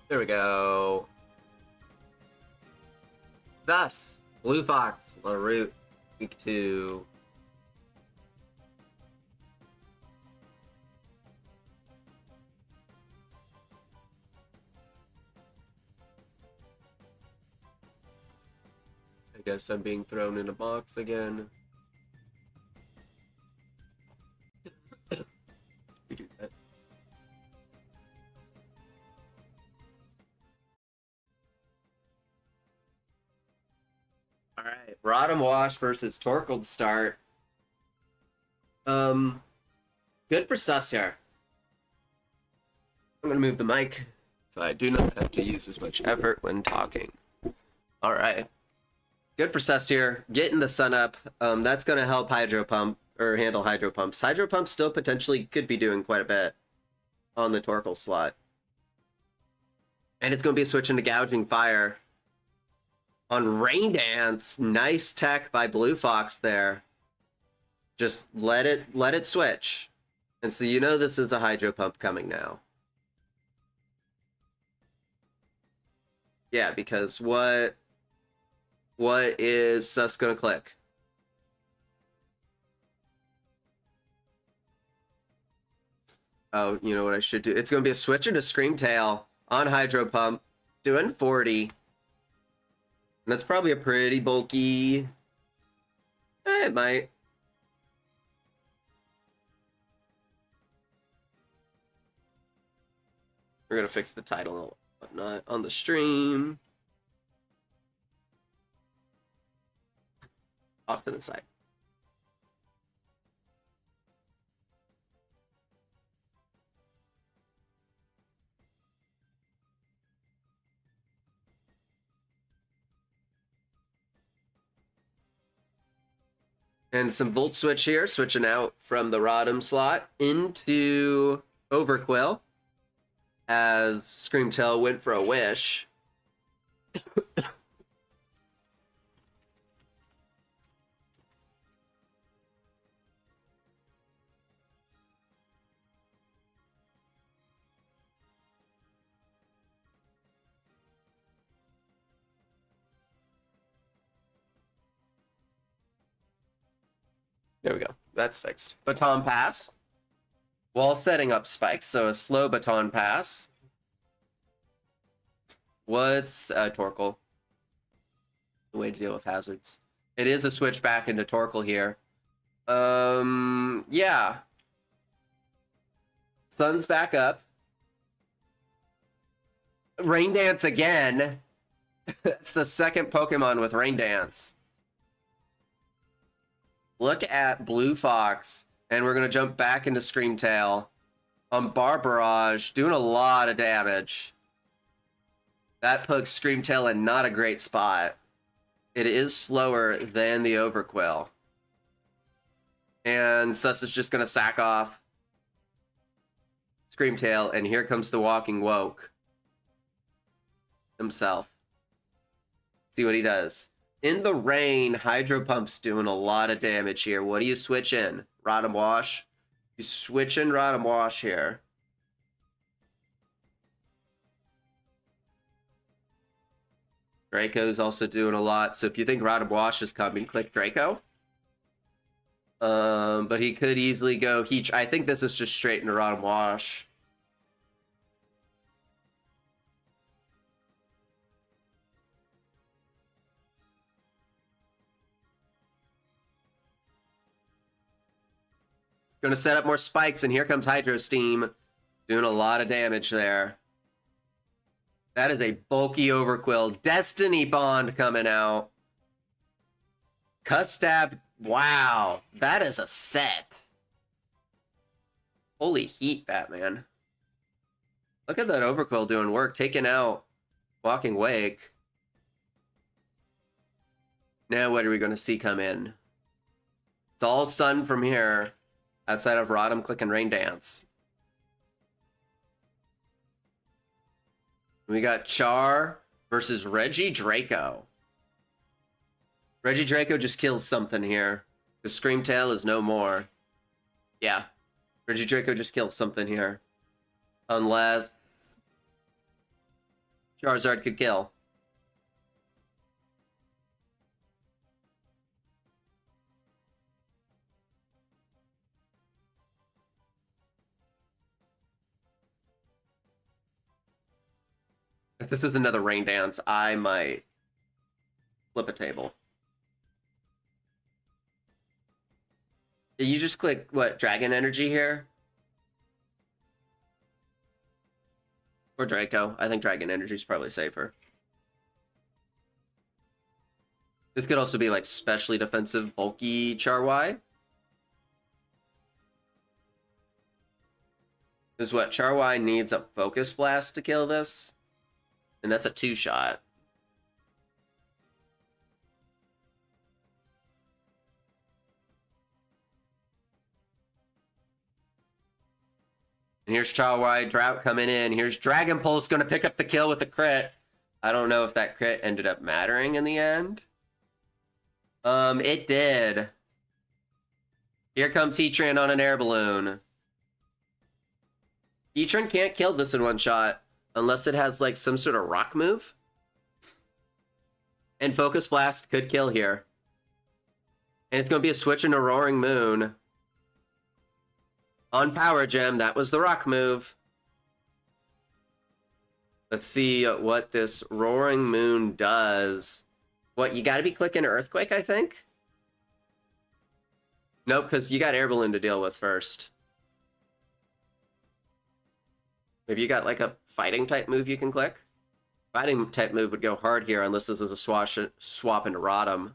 There we go. Thus, Blue Fox, Littleroot, week 2. I guess I'm being thrown in a box again. We do that. All right, Rodham Wash versus Torkoal to start. Good for Sus here. I'm gonna move the mic so I do not have to use as much effort when talking. All right, good for Sus here. Getting the sun up. That's gonna help Hydro Pump or handle Hydro Pumps. Hydro Pump still potentially could be doing quite a bit on the Torkoal slot, and it's gonna be a switch into Gouging Fire. On Rain Dance, nice tech by Blue Fox there. Just let it switch. And so you know this is a Hydro Pump coming now. Yeah, because what is Sus gonna click? Oh, you know what I should do? It's gonna be a switch into Screamtail on Hydro Pump, doing 40. And that's probably a pretty bulky... it might. We're gonna fix the title and whatnot on the stream. Off to the side. And some Volt Switch here, switching out from the Rodham slot into Overquill as Screamtail went for a Wish. There we go. That's fixed. Baton Pass. While setting up spikes, so a slow Baton Pass. What's Torkoal? The way to deal with hazards. It is a switch back into Torkoal here. Yeah. Sun's back up. Rain Dance again. It's the second Pokemon with Rain Dance. Look at Blue Fox, and we're going to jump back into Screamtail on Bar Barrage, doing a lot of damage. That puts Screamtail in not a great spot. It is slower than the Overquill. And Sus is just going to sack off Screamtail, and here comes the Walking Woke himself. See what he does. In the rain, Hydro Pump's doing a lot of damage here. What do you switch in? Rodham Wash? You switch in Rodham Wash here. Draco's also doing a lot. So if you think Rodham Wash is coming, click Draco. But he could easily go... I think this is just straight into Rodham Wash. Going to set up more spikes, and here comes Hydro Steam. Doing a lot of damage there. That is a bulky Overquill. Destiny Bond coming out. Custab. Wow. That is a set. Holy heat, Batman. Look at that Overquill doing work. Taking out Walking Wake. Now what are we going to see come in? It's all sun from here. Outside of Rodham, click and Rain Dance. We got Char versus Regidraco. Regidraco just kills something here. The Screamtail is no more. Yeah. Regidraco just kills something here. Unless... Charizard could kill. If this is another rain dance, I might flip a table. You just click, what, Dragon Energy here? Or Draco. I think Dragon Energy is probably safer. This could also be like specially defensive, bulky Charwai. Is what, Charwai needs a Focus Blast to kill this? And that's a 2-shot. And here's Charwai, Drought coming in. Here's Dragon Pulse going to pick up the kill with a crit. I don't know if that crit ended up mattering in the end. It did. Here comes Heatran on an air balloon. Heatran can't kill this in one shot unless it has like some sort of rock move. And Focus Blast could kill here. And it's going to be a switch into Roaring Moon. On Power Gem, that was the rock move. Let's see what this Roaring Moon does. What, you gotta be clicking Earthquake, I think? Nope, because you got Air Balloon to deal with first. Maybe you got like a fighting type move you can click? Fighting type move would go hard here unless this is a swap into Rotom.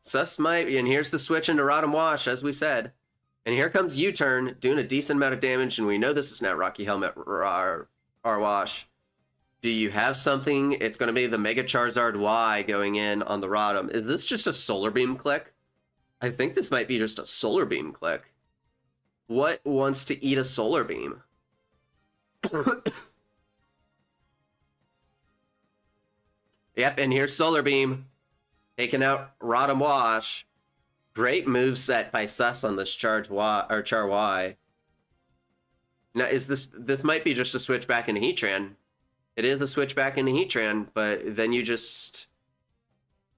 Sus might, and here's the switch into Rotom Wash, as we said. And here comes U-Turn, doing a decent amount of damage, and we know this is not Rocky Helmet R Wash. Do you have something? It's going to be the Mega Charizard Y going in on the Rotom. Is this just a Solar Beam click? I think this might be just a Solar Beam click. What wants to eat a Solar Beam? Yep, and here's Solar Beam. Taking out Rotom Wash. Great move set by Sus on this Charwai. Now, is this might be just a switch back into Heatran. It is a switch back into Heatran, but then you just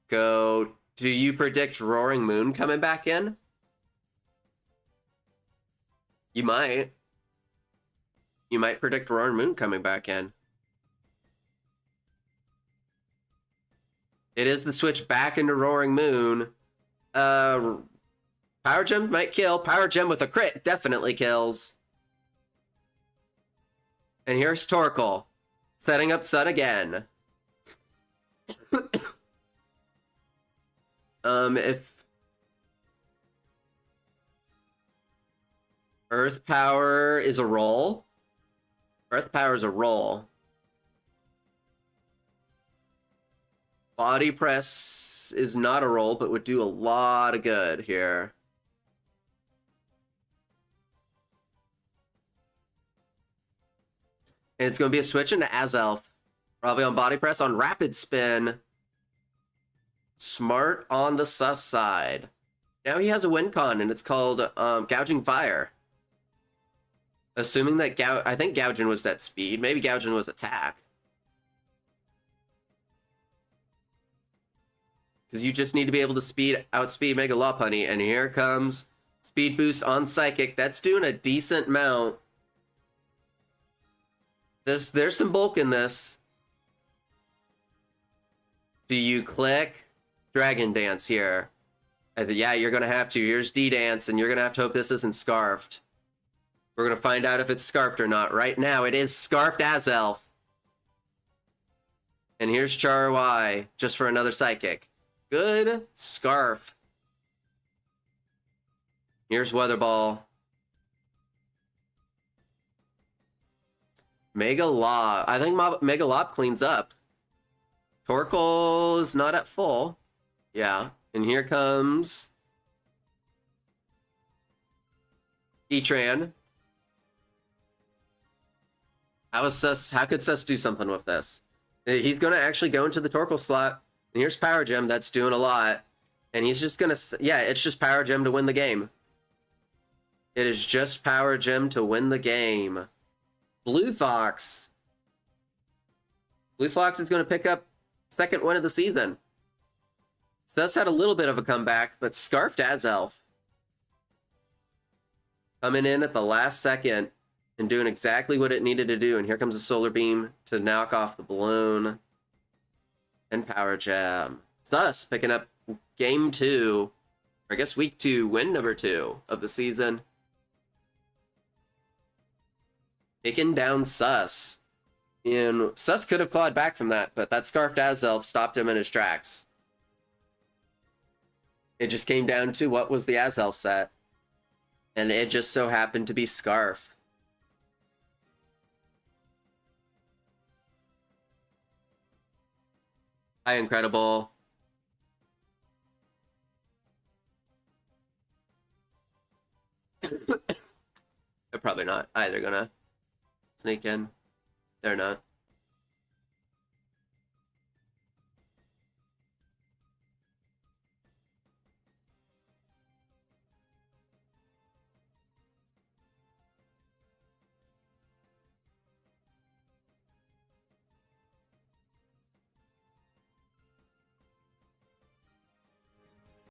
go... Do you predict Roaring Moon coming back in? You might. You might predict Roaring Moon coming back in. It is the switch back into Roaring Moon. Power Gem might kill. Power Gem with a crit definitely kills. And here's Torkoal. Setting up Sun again. If Earth Power is a roll. Earth Power is a roll. Body Press is not a roll, but would do a lot of good here. And it's going to be a switch into Azelf. Probably on Body Press, on Rapid Spin. Smart on the Sus side. Now he has a win con, and it's called Gouging Fire. Assuming that I think Gouging was that speed. Maybe Gouging was attack. Because you just need to be able to outspeed Mega Lopunny. And here comes Speed Boost on Psychic. That's doing a decent amount. There's some bulk in this. Do you click Dragon Dance here? Yeah, you're going to have to. Here's D-Dance, and you're going to have to hope this isn't Scarfed. We're going to find out if it's Scarfed or not. Right now, it is Scarfed Azelf. And here's Charwai, just for another Psychic. Good Scarf. Here's Weather Ball. Mega Lob. I think Mega Lob cleans up. Torkoal is not at full. Yeah. And here comes Heatran. How could Sus do something with this? He's going to actually go into the Torkoal slot. And here's Power Gem. That's doing a lot. And he's just going to... Yeah, it's just Power Gem to win the game. It is just Power Gem to win the game. Blue Fox. Blue Fox is going to pick up second win of the season. Sus had a little bit of a comeback, but scarfed Azelf. Coming in at the last second and doing exactly what it needed to do. And here comes a Solar Beam to knock off the balloon. And Power Jam. Sus picking up game 2, or I guess week 2, win number 2 of the season. Taking down Sus. And Sus could have clawed back from that, but that Scarfed Azelf stopped him in his tracks. It just came down to what was the Azelf set. And it just so happened to be Scarf. Hi, Incredible. They're probably not either gonna sneak in. They're not.